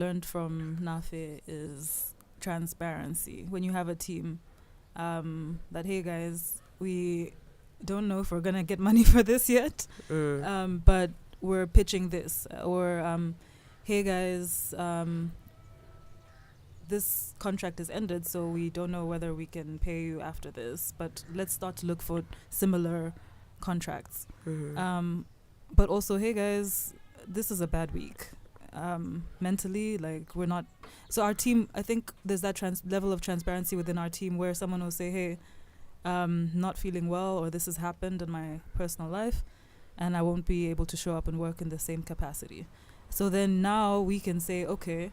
learned from Nafe is transparency. When you have a team, that hey guys, we don't know if we're gonna get money for this yet, but we're pitching this, or hey guys, this contract is ended, so we don't know whether we can pay you after this, but let's start to look for similar contracts. But also, hey guys, this is a bad week. Mentally, like, we're not. So our team, I think there's that level of transparency within our team where someone will say, hey, not feeling well, or this has happened in my personal life, and I won't be able to show up and work in the same capacity. So then now we can say, okay,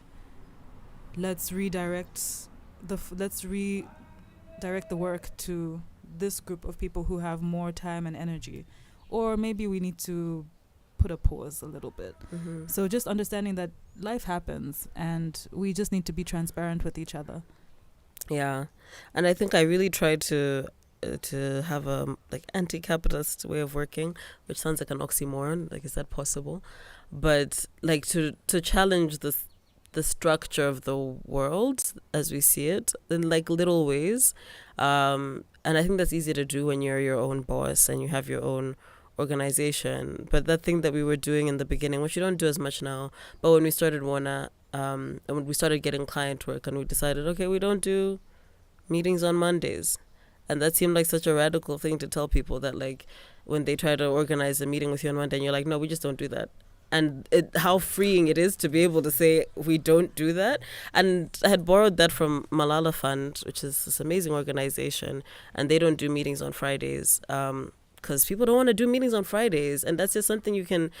let's redirect the work to this group of people who have more time and energy, or maybe we need to put a pause a little bit. So just understanding that life happens and we just need to be transparent with each other. Yeah, and I think I really try to have a like anti-capitalist way of working, which sounds like an oxymoron. Like, is that possible? But like to challenge the structure of the world as we see it in like little ways, and I think that's easy to do when you're your own boss and you have your own organization. But that thing that we were doing in the beginning, which you don't do as much now, but when we started Warner, and when we started getting client work, and we decided, okay, we don't do meetings on Mondays. And that seemed like such a radical thing to tell people, that like when they try to organize a meeting with you on Monday and you're like, no, we just don't do that. And how freeing it is to be able to say we don't do that. And I had borrowed that from Malala Fund, which is this amazing organization, and they don't do meetings on Fridays. Because people don't want to do meetings on Fridays, and that's just something you can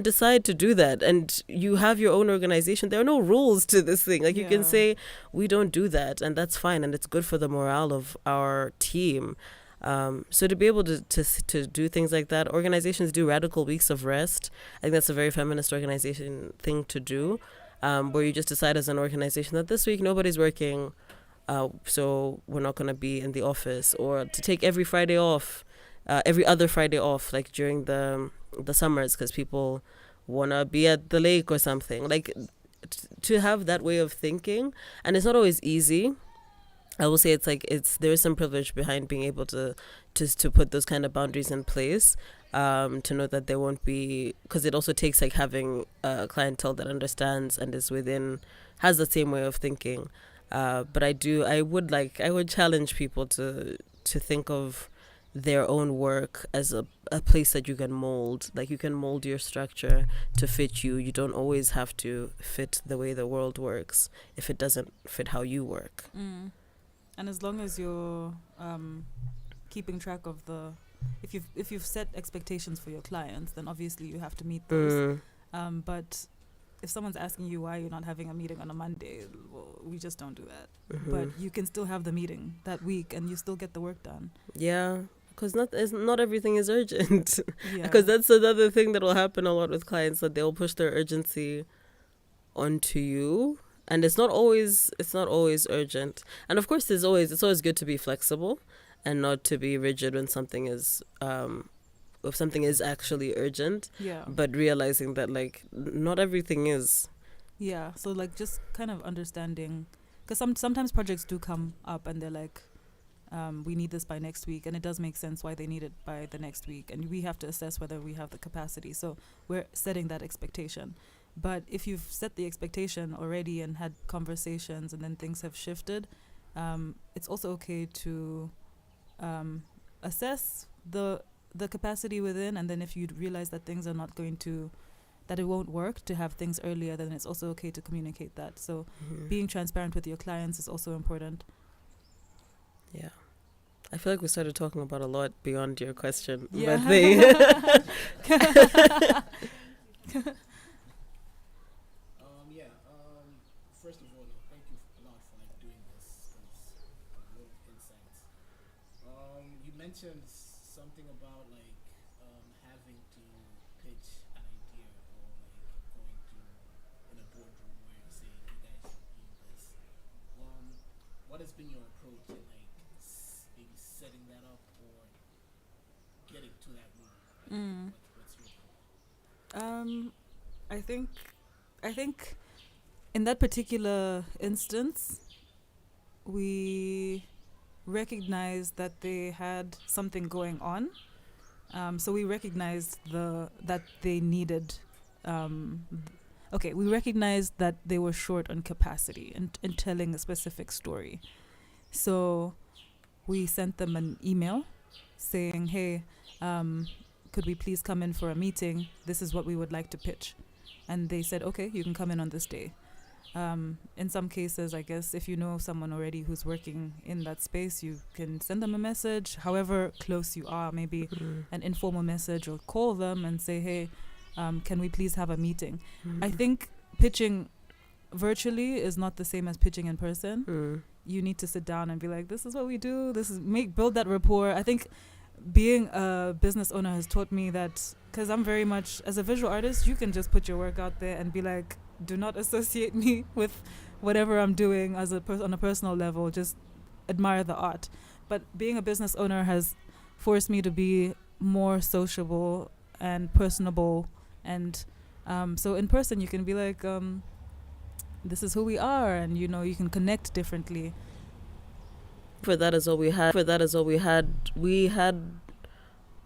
decide to do that, and you have your own organization. There are no rules to this thing. Like, you can say we don't do that, and that's fine, and it's good for the morale of our team. So to be able to do things like that, organizations do radical weeks of rest. I think that's a very feminist organization thing to do, where you just decide as an organization that this week nobody's working, so we're not going to be in the office, or to take every Friday off. Every other Friday off, like during the summers, because people want to be at the lake or something. Like, to have that way of thinking, and it's not always easy. I will say it's like there is some privilege behind being able to put those kind of boundaries in place, to know that there won't be, because it also takes like having a clientele that understands and has the same way of thinking. But I would challenge people to think of their own work as a place that you can mold. Like, you can mold your structure to fit you. You don't always have to fit the way the world works if it doesn't fit how you work. And as long as you're keeping track of if you've set expectations for your clients, then obviously you have to meet those. But if someone's asking you why you're not having a meeting on a Monday, well, we just don't do that. But you can still have the meeting that week and you still get the work done. Yeah. Because not everything is urgent. Because that's another thing that will happen a lot with clients, that they'll push their urgency onto you, and it's not always urgent. And of course, it's always good to be flexible and not to be rigid when something is if something is actually urgent. But realizing that like not everything is. So like just kind of understanding, because sometimes projects do come up and they're like, we need this by next week, and it does make sense why they need it by the next week, and we have to assess whether we have the capacity. So we're setting that expectation. But if you've set the expectation already and had conversations and then things have shifted, it's also okay to assess the capacity within, and then if you realize that things are not going to, that it won't work to have things earlier, then it's also okay to communicate that. So being transparent with your clients is also important. Yeah. I feel like we started talking about a lot beyond your question. Yeah. But first of all, thank you a lot for doing this. It's a lot of insights. You mentioned something about like having to pitch an idea, or like going to in a boardroom where you say you guys need this. What has been your approach in like maybe setting that up or getting to that room? Like, what's your approach? I think in that particular instance, we recognized that they had something going on. So we recognized that they needed. We recognized that they were short on capacity in telling a specific story. So we sent them an email saying, "Hey, could we please come in for a meeting? This is what we would like to pitch." And they said, "Okay, you can come in on this day." In some cases, I guess, if you know someone already who's working in that space, you can send them a message, however close you are, maybe an informal message, or call them and say, "Hey, can we please have a meeting?" I think pitching virtually is not the same as pitching in person. You need to sit down and be like, "This is what we do. This is build that rapport." I think being a business owner has taught me that, because I'm very much, as a visual artist, you can just put your work out there and be like, do not associate me with whatever I'm doing as on a personal level. Just admire the art. But being a business owner has forced me to be more sociable and personable. And so in person, you can be like, this is who we are. And, you can connect differently. For that is all we had. We had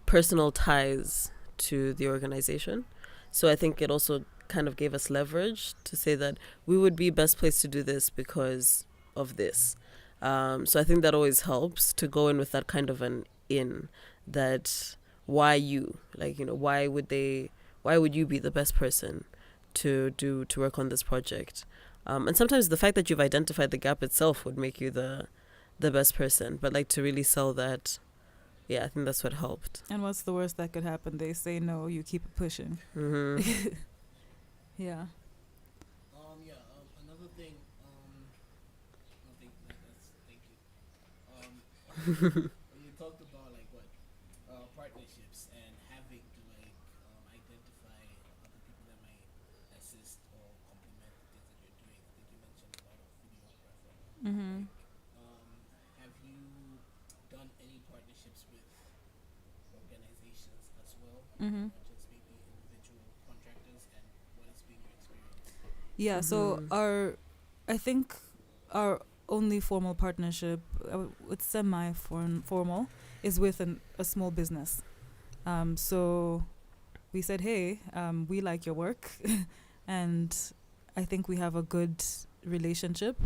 personal ties to the organization. So I think it also kind of gave us leverage to say that we would be best placed to do this because of this. So I think that always helps to go in with that kind of an in, that why you, why would you be the best person to work on this project? And sometimes the fact that you've identified the gap itself would make you the best person, but to really sell that, yeah, I think that's what helped. And what's the worst that could happen? They say no, you keep it pushing. Yeah. Another thing. Thank you. You talked about partnerships and having to identify other people that might assist or complement the things that you're doing. I think you mentioned about a videographer. Have you done any partnerships with organizations as well? Not just maybe individual contractors, and what has been your experience? Yeah, so I think our only formal partnership, it's semi-formal, is with a small business. So we said, "Hey, we like your work, and I think we have a good relationship.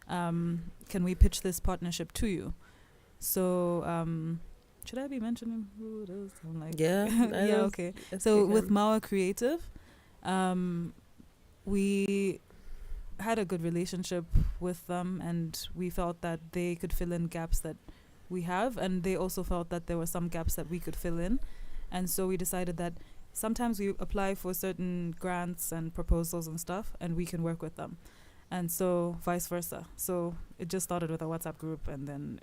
Can we pitch this partnership to you?" So should I be mentioning who it is? I'm like, yeah, yeah, okay. So with Mawa Creative, we had a good relationship with them, and we felt that they could fill in gaps that we have, and they also felt that there were some gaps that we could fill in. And so we decided that sometimes we apply for certain grants and proposals and stuff, and we can work with them, and so vice versa. So it just started with a WhatsApp group, and then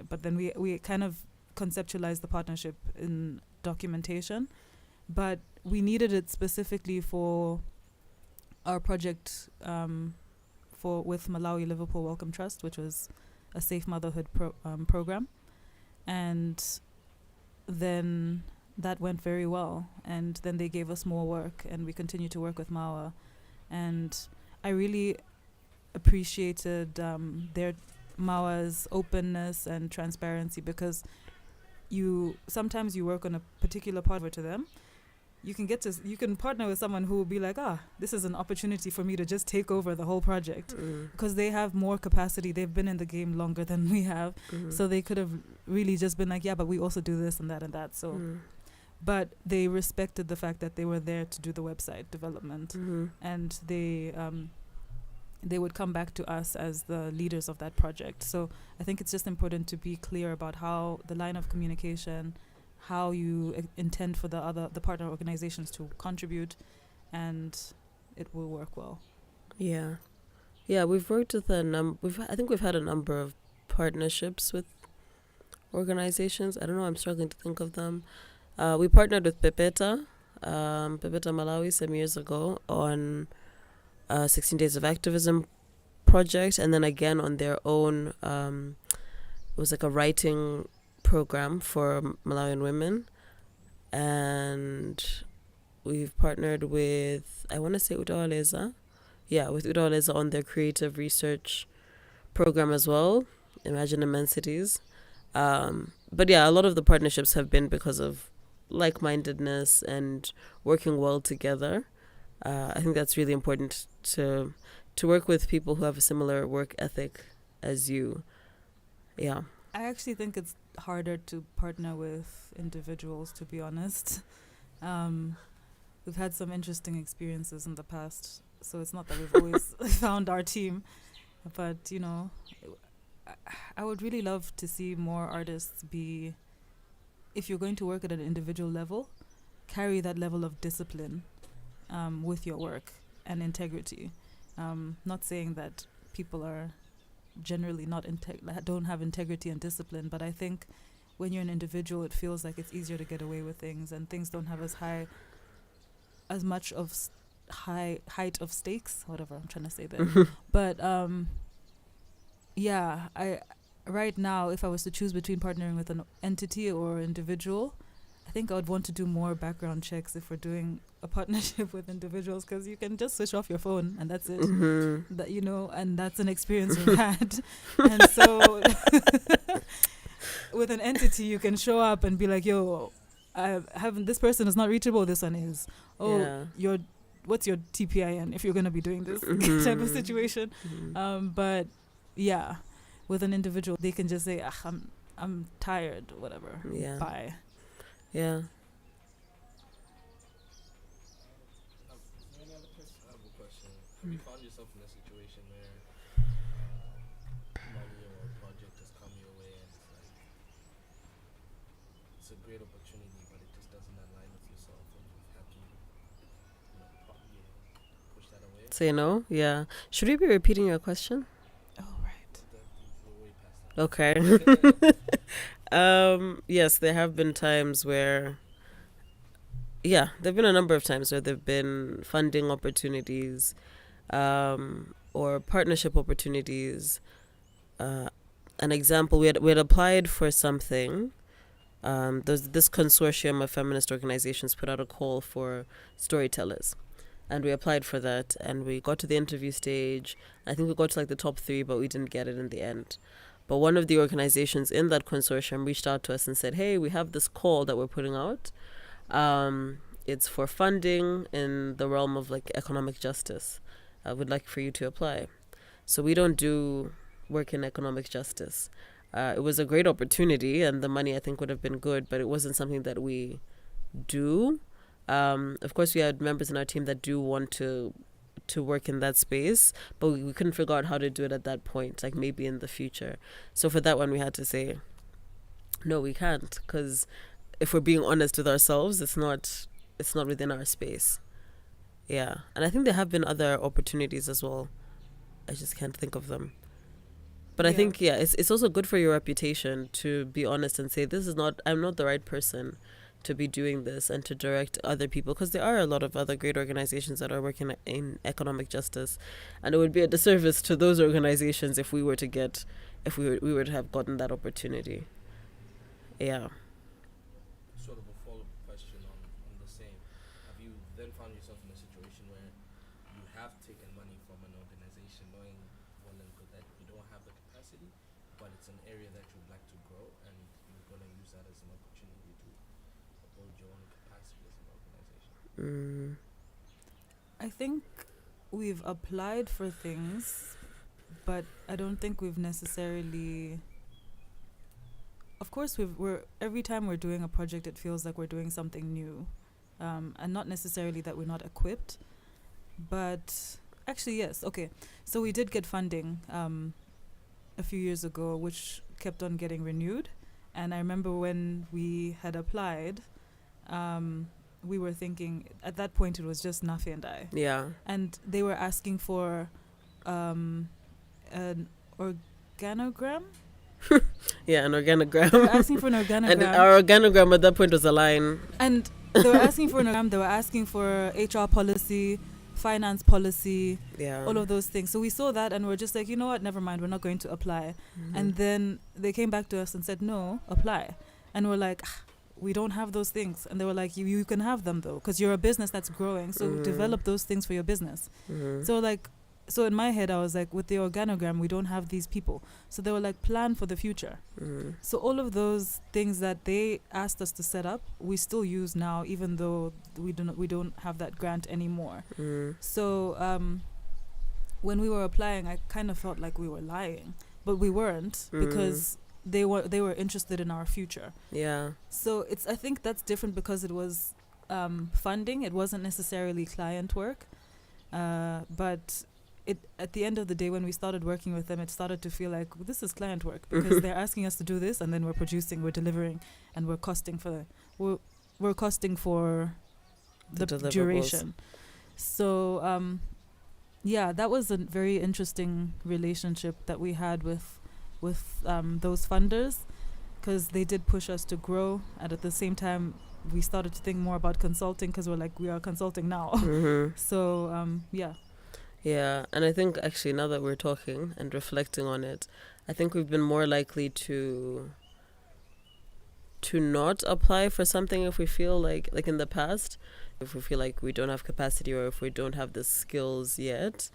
we kind of conceptualized the partnership in documentation, but we needed it specifically for our project with Malawi Liverpool Welcome Trust, which was a safe motherhood program. And then that went very well, and then they gave us more work, and we continued to work with Mawa. And I really appreciated their Mawa's openness and transparency, because sometimes you work on a particular part to them. You can partner with someone who will be like, this is an opportunity for me to just take over the whole project, because they have more capacity. They've been in the game longer than we have. So they could have really just been like, yeah, but we also do this and that and that. So, but they respected the fact that they were there to do the website development, and they would come back to us as the leaders of that project. So I think it's just important to be clear about how the line of communication, how you intend for the partner organizations to contribute, and it will work well. Yeah, we've worked with I think we've had a number of partnerships with organizations. I don't know, I'm struggling to think of them. We partnered with Pepeta Malawi some years ago on 16 Days of Activism project, and then again on their own, it was like a writing program for Malawian women. And we've partnered with, I want to say Utawaleza. with Udon is on their creative research program as well. Imagine Immensities. But yeah, a lot of the partnerships have been because of like-mindedness and working well together. I think that's really important to work with people who have a similar work ethic as you. Yeah. I actually think it's harder to partner with individuals, to be honest. We've had some interesting experiences in the past, so it's not that we've always found our team. But, I would really love to see more artists be, if you're going to work at an individual level, carry that level of discipline with your work and integrity. Not saying that people are generally don't have integrity and discipline, but I think when you're an individual, it feels like it's easier to get away with things, and things don't have as much of height of stakes, whatever I'm trying to say there. But I right now, if I was to choose between partnering with an entity or individual, I think I would want to do more background checks if we're doing a partnership with individuals, because you can just switch off your phone and that's it. That and that's an experience we've had. And so with an entity, you can show up and be like, "Yo, this person is not reachable. This one is. What's your TPIN if you're gonna be doing this type of situation?" But yeah, with an individual, they can just say, I'm tired, whatever. Yeah. Bye. Yeah. Is there any other question? I have a question. Have you found yourself in a situation where money or a project has come your way and it's a great opportunity, but it just doesn't align with yourself, and you've had to push that away? Say no? Yeah. Should we be repeating your question? Oh, right. We're way past that. Okay. Yes, there have been times where, there have been a number of times where there have been funding opportunities or partnership opportunities. An example, we had applied for something. There's this consortium of feminist organizations put out a call for storytellers. And we applied for that, and we got to the interview stage. I think we got to the top 3, but we didn't get it in the end. But one of the organizations in that consortium reached out to us and said, "Hey, we have this call that we're putting out. It's for funding in the realm of economic justice. I would like for you to apply." So we don't do work in economic justice. It was a great opportunity, and the money I think would have been good, but it wasn't something that we do. Of course, we had members in our team that do want to work in that space, but we couldn't figure out how to do it at that point, maybe in the future. So for that one, we had to say, no, we can't, because if we're being honest with ourselves, it's not within our space. Yeah. And I think there have been other opportunities as well. I just can't think of them. But I think, it's also good for your reputation to be honest and say, I'm not the right person to be doing this and to direct other people, because there are a lot of other great organizations that are working in economic justice, and it would be a disservice to those organizations if we were to have gotten that opportunity. Yeah. Sort of a follow-up question on the same. Have you then found yourself in a situation where you have taken money from an organization knowing well and good that you don't have the capacity, but it's an area that you'd like to grow, and you're going to use that as an opportunity to build your own capacity as an organization? I think we've applied for things, but I don't think we've necessarily. Of course, every time we're doing a project, it feels like we're doing something new, and not necessarily that we're not equipped, but actually yes. Okay, so we did get funding a few years ago, which kept on getting renewed, and I remember when we had applied. We were thinking at that point it was just Nafi and I. Yeah. And they were asking for an organogram. Yeah, an organogram. They were asking for an organogram. And our organogram at that point was a line. And they were asking for an organogram. They were asking for HR policy, finance policy, all of those things. So we saw that and we're just like, you know what, never mind, we're not going to apply. And then they came back to us and said, no, apply. And we're like, we don't have those things. And they were like, you can have them though, because you're a business that's growing. So develop those things for your business. So so in my head I was like, with the organogram we don't have these people, so they were like, plan for the future. So all of those things that they asked us to set up, we still use now, even though we don't have that grant anymore. So when we were applying, I kind of felt like we were lying, but we weren't, because they were interested in our future. Yeah. So I think that's different, because it was funding. It wasn't necessarily client work, but at the end of the day, when we started working with them, it started to feel like this is client work, because they're asking us to do this, and then we're producing, we're delivering, and we're costing for the duration. So yeah, that was a very interesting relationship that we had with those funders, because they did push us to grow, and at the same time we started to think more about consulting, because we're like, we are consulting now. So yeah, and I think actually, now that we're talking and reflecting on it, I think we've been more likely to not apply for something if we feel like in the past, if we feel like we don't have capacity, or if we don't have the skills yet,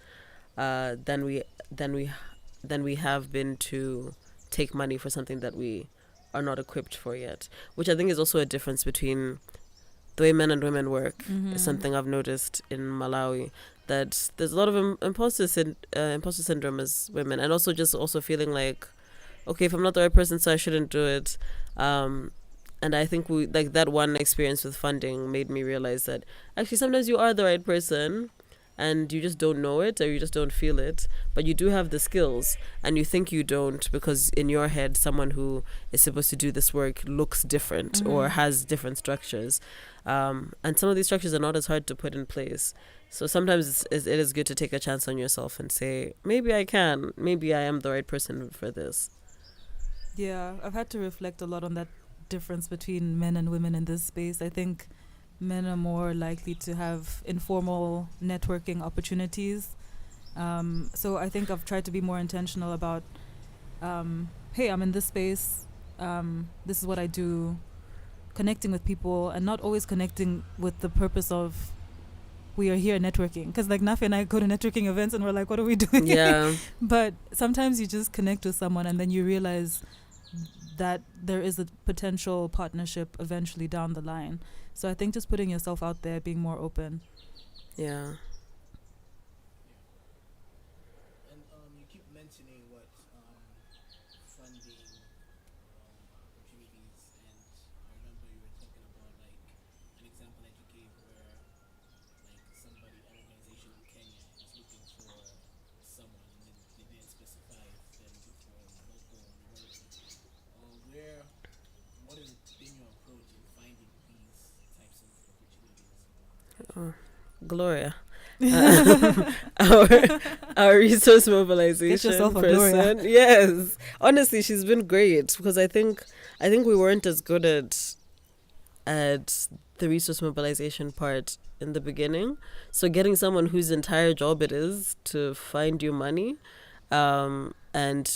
then we have been to take money for something that we are not equipped for yet, which I think is also a difference between the way men and women work. Is something I've noticed in Malawi, that there's a lot of imposter syndrome as women, and also feeling like, okay, if I'm not the right person, so I shouldn't do it. And I think we, like, that one experience with funding made me realize that actually sometimes you are the right person and you just don't know it, or you just don't feel it, but you do have the skills, and you think you don't because in your head someone who is supposed to do this work looks different or has different structures, and some of these structures are not as hard to put in place. So sometimes it is good to take a chance on yourself and say, maybe I am the right person for this. Yeah, I've had to reflect a lot on that difference between men and women in this space. I think men are more likely to have informal networking opportunities. So I think I've tried to be more intentional about, hey, I'm in this space. This is what I do. Connecting with people, and not always connecting with the purpose of, we are here networking. Because like Nafi and I go to networking events and we're like, what are we doing? Yeah. But sometimes you just connect with someone and then you realize that there is a potential partnership eventually down the line. So I think just putting yourself out there, being more open. Yeah. And you keep mentioning what funding opportunities, and I remember you were talking about like an example that you gave where like an organization in Kenya is looking for someone, and then they didn't specify if they're looking for local or relevant. What has been your approach in finding these types of opportunities? Gloria. Our resource mobilization person. Yes. Honestly, she's been great, because I think we weren't as good at the resource mobilization part in the beginning. So getting someone whose entire job it is to find you money, and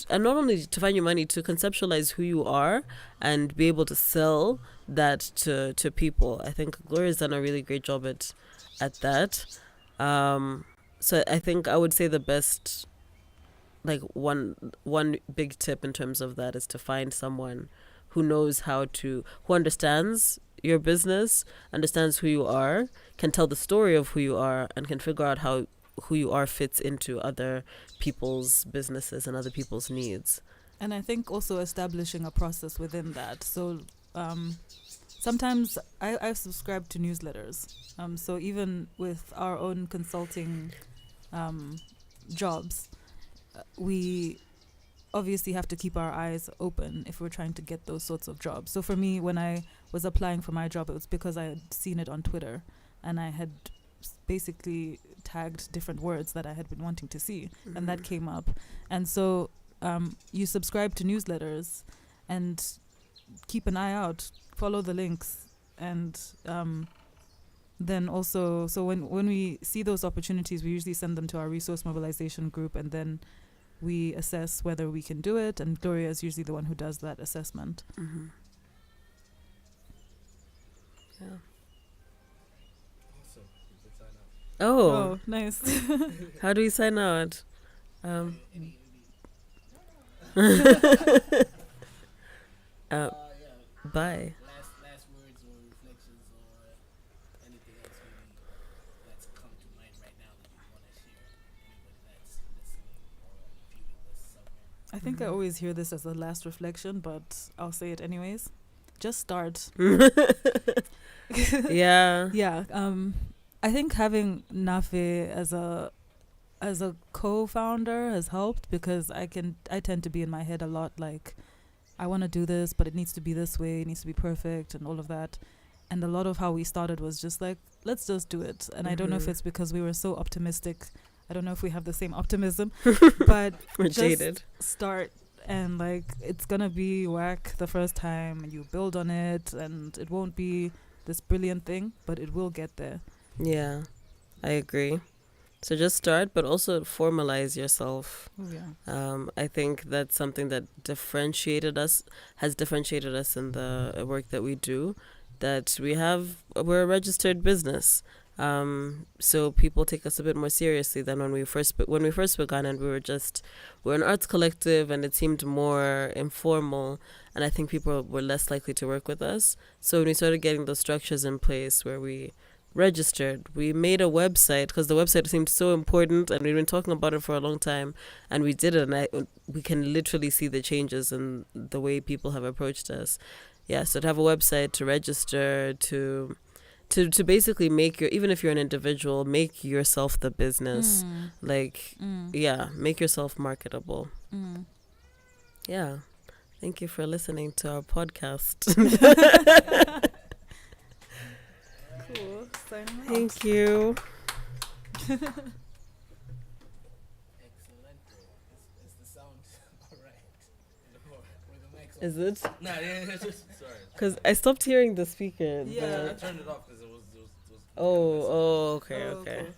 not only to find you money, to conceptualize who you are and be able to sell that to people. I think Gloria's done a really great job at that. So I think I would say the best, like one big tip in terms of that is to find someone who knows who understands your business, understands who you are, can tell the story of who you are, and can figure out how who you are fits into other people's businesses and other people's needs. And I think also establishing a process within that. So sometimes I've subscribed to newsletters. So even with our own consulting jobs, we obviously have to keep our eyes open if we're trying to get those sorts of jobs. So for me, when I was applying for my job, it was because I had seen it on Twitter and I had basically tagged different words that I had been wanting to see, and that came up. And so you subscribe to newsletters and keep an eye out, follow the links, and then also, so when we see those opportunities, we usually send them to our resource mobilization group, and then we assess whether we can do it, and Gloria is usually the one who does that assessment. Yeah. Awesome. Good sign up. Oh, nice. how do we sign out? Any Uh, yeah. bye. Last words or reflections or anything else maybe that's come to mind right now that you want to share. Anybody that's listening or viewing this somewhere. I think I always hear this as a last reflection, but I'll say it anyways. Just start. Yeah. Yeah. I think having Nafe as a co-founder has helped because I tend to be in my head a lot like I want to do this, but it needs to be this way, it needs to be perfect and all of that. And a lot of how we started was just like, let's just do it. And I don't know if it's because we were so optimistic. I don't know if we have the same optimism, but We're just jaded. start and like it's gonna be whack the first time and you build on it and it won't be this brilliant thing, but it will get there. Yeah, I agree. So just start, but also formalize yourself. Oh, yeah. I think that's something that has differentiated us in the work that we do. That we're a registered business. So people take us a bit more seriously than when we first began, and we're an arts collective, and it seemed more informal, and I think people were less likely to work with us. So when we started getting those structures in place where we registered, we made a website because the website seemed so important and we've been talking about it for a long time, and we did it, and we can literally see the changes in the way people have approached us. Yeah, so to have a website, to register, to basically make even if you're an individual, make yourself the business. Yeah, make yourself marketable. Yeah, thank you for listening to our podcast. Cool. Thank you. Excellent. Is the sound alright? Were the mics on? Is it? Nah, yeah, just sorry. Because I stopped hearing the speaker. Yeah. I turned it off because it was Oh, okay, Oh, okay. cool.